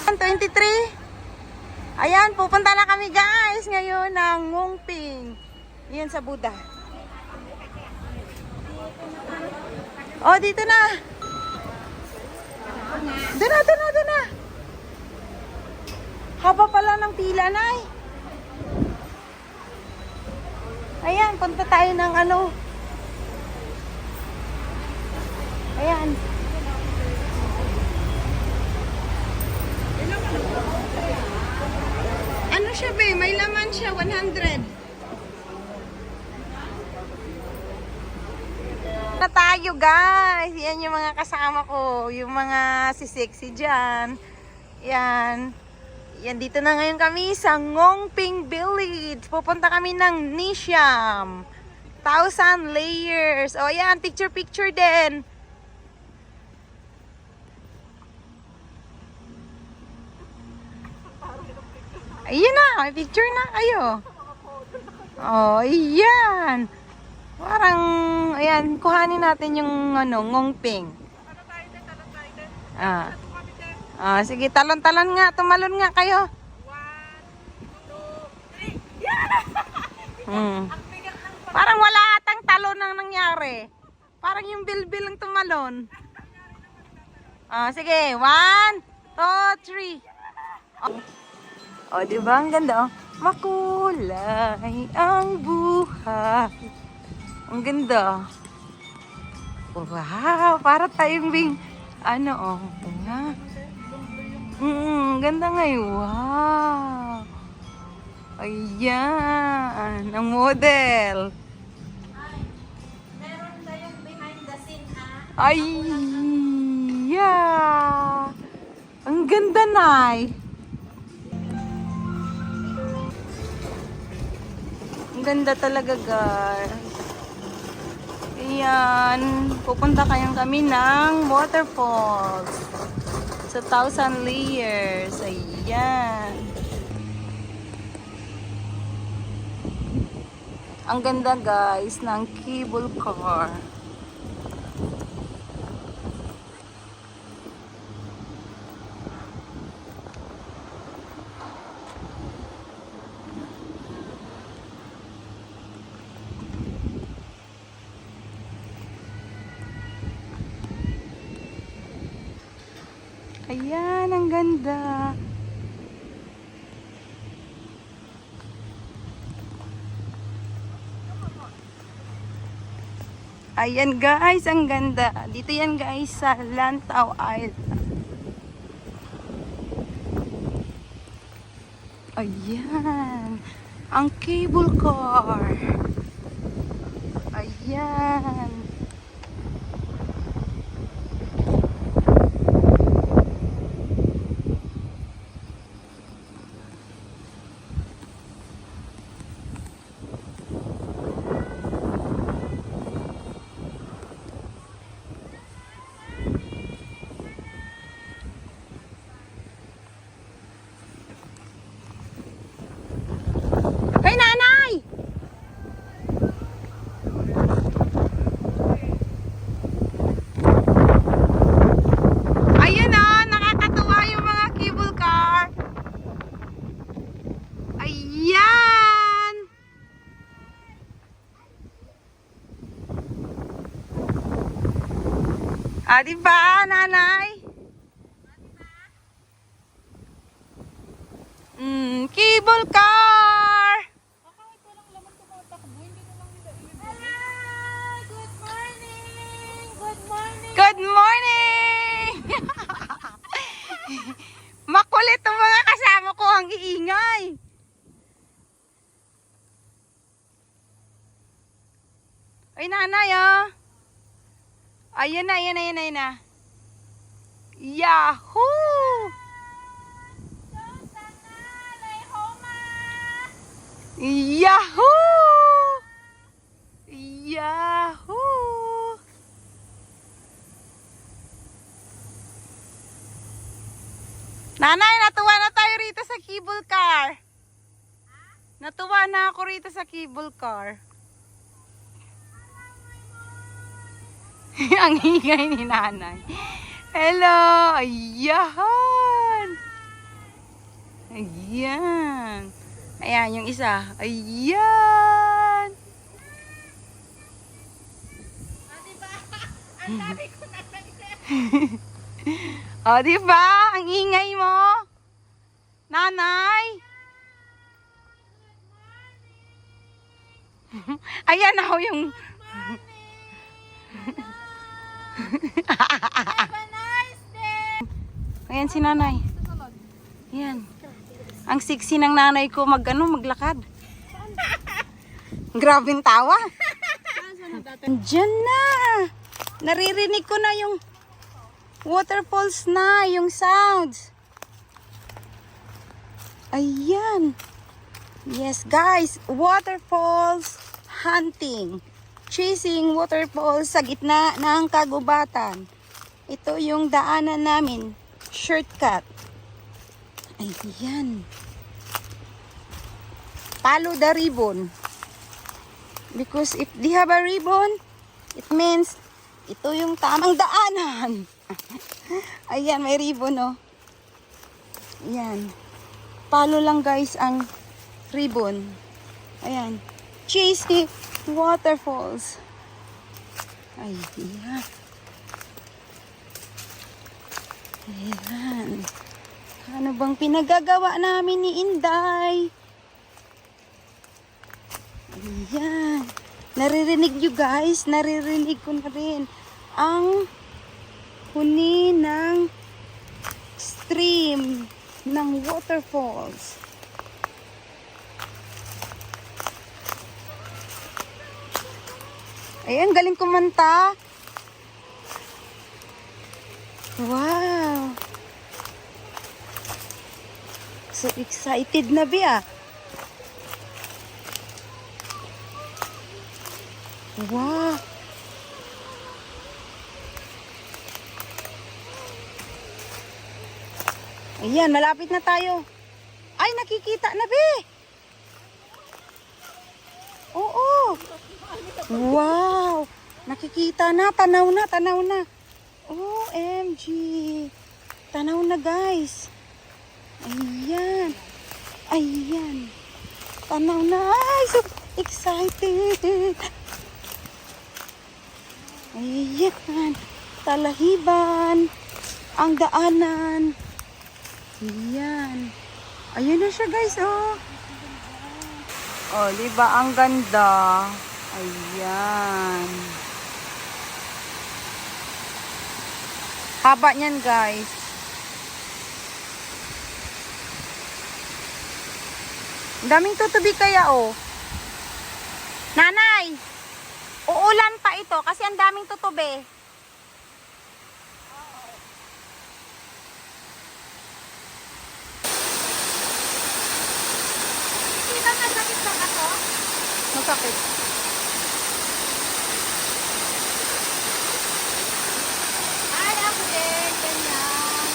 23. Ayan, pupunta na kami guys ngayon ng Ngongping. Yan sa Buddha. Oh, dito na. Doon na. Haba pala ng pila, Nay. Ayan, punta tayo ng ano. Ayan. Ano siya, be? May laman siya, 100. Na tayo, guys. Yan yung mga kasama ko. Yung mga si-sexy dyan. Yan. Yan, dito na ngayon kami sa Ngongping Village. Pupunta kami ng Nisham. 1,000 layers. O, yan. Picture din. Ayan na. May picture na kayo. O, ayan. Parang, ayan. Kuhanin natin yung, Ngongping. Sige, talon-talon nga, tumalon nga kayo. 1, 2, 3. Parang wala atang talon ang nangyari. Parang yung bilbil ang tumalon. Sige, 1, 2, 3. Diba? Ang ganda, Makulay ang buhay. Ang ganda. Wow, para tayong ganda ngayon. Wow. Ayan. Ang model. Meron tayong behind the scene, ha? Ay, yeah. Ang ganda, Nay. Ang ganda talaga, guys. Ayan. Pupunta kami ng waterfalls. Sa 1,000 layers. Ayan. Ang ganda, guys, ng cable car. Ayan, ang ganda. Ayan, guys, ang ganda. Dito yan, guys, sa Lantau Island. Ayan. Ang cable car. Ayan. Diba, Nanay? Cable car! Kahit walang laman tumatakbo, hindi na lang nila Hello! Good morning! Good morning! Good morning! Makulit ang mga kasama ko, ang iingay. Ay, Nanay, Ayan na. Yahoo! Yahoo! Yahoo! Nanay, natuwa na tayo rito sa cable car. Natuwa na ako rito sa cable car. Ang hingay ni Nanay. Hello! Ayan! Ayan. Ayan, yung isa. Ayan. Diba? Ang dami ko na O, diba? Ang ingay mo. Nanay. Ayan ako yung... Have a nice day! Ayan si nanay. Ayan. Ang sexy ng nanay ko maglakad. Grabing tawa. Diyan na. Naririnig ko na yung waterfalls na, yung sounds. Ayan. Yes guys, waterfalls hunting. Chasing waterfalls sa gitna ng kagubatan. Ito yung daanan namin. Shortcut. Ayan. Follow the ribbon. Because if they have a ribbon, it means ito yung tamang daanan. Ayan, may ribbon, oh. Ayan. Follow lang guys ang ribbon. Ayan. Chasing waterfalls. Ayan. Ayan. Ano bang pinagagawa namin ni Inday? Ayan. Naririnig nyo guys. Naririnig ko na rin ang huni ng stream ng waterfalls. Ayan, galing kumanta. Wow. So excited na ba? Wow. Ayan, malapit na tayo. Ay, nakikita na be. Oo. Wow. Nakikita na, tanaw na, tanaw na. OMG. Tanaw na guys. Ayan. Ayan. Tanaw na. Ay, so excited. Ayan. Talahiban. Ang daanan. Ayan. Ayan na siya guys, oh. Oh, diba? Ang ganda. Ayan. Haba niyan guys. Ang daming tutubi kaya, oh. Nanay, uulan pa ito kasi ang daming tutubi. Kita na sakit sa ako? Masakit. Ay, ako din. Ganyan.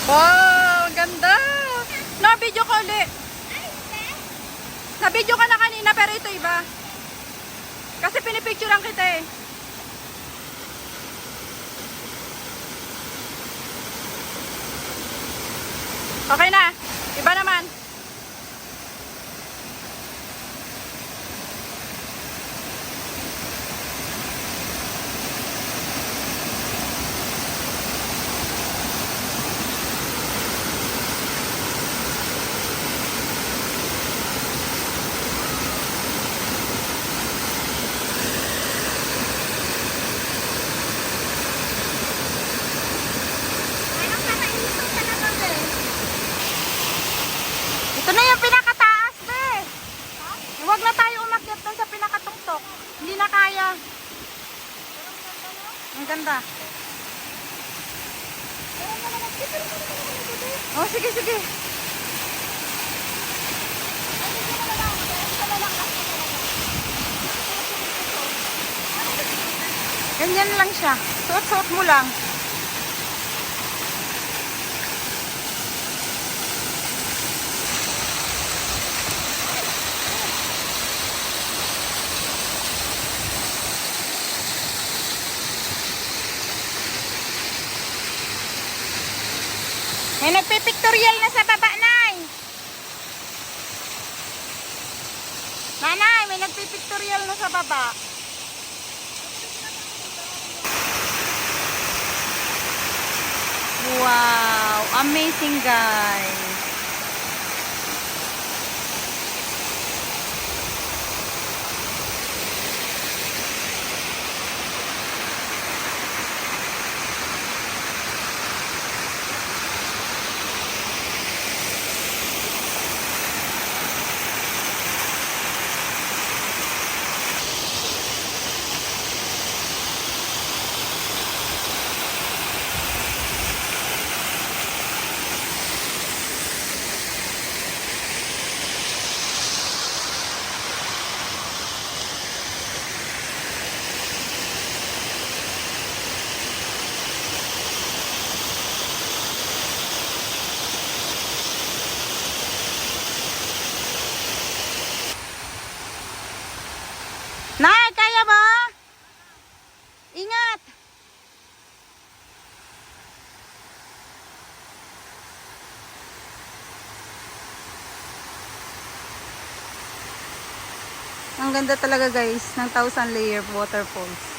Wow, ang ganda. Na-video ko ulit. Na-video ka na kanina pero ito iba. Kasi pinipicturean kita eh. Okay na. Iba naman. Ito na yung pinakataas, be. Huwag na tayo umakyat doon sa pinakatungtok. Hindi na kaya. Ang ganda. Oh, sige, sige. Ganyan lang siya. Suot-suot mo lang. May nagpipictorial na sa baba, Nay. Nanay, may nagpipictorial na sa baba. Wow, amazing guys. Nay, kaya ba? Ingat! Ang ganda talaga guys ng 1,000 layer waterfalls.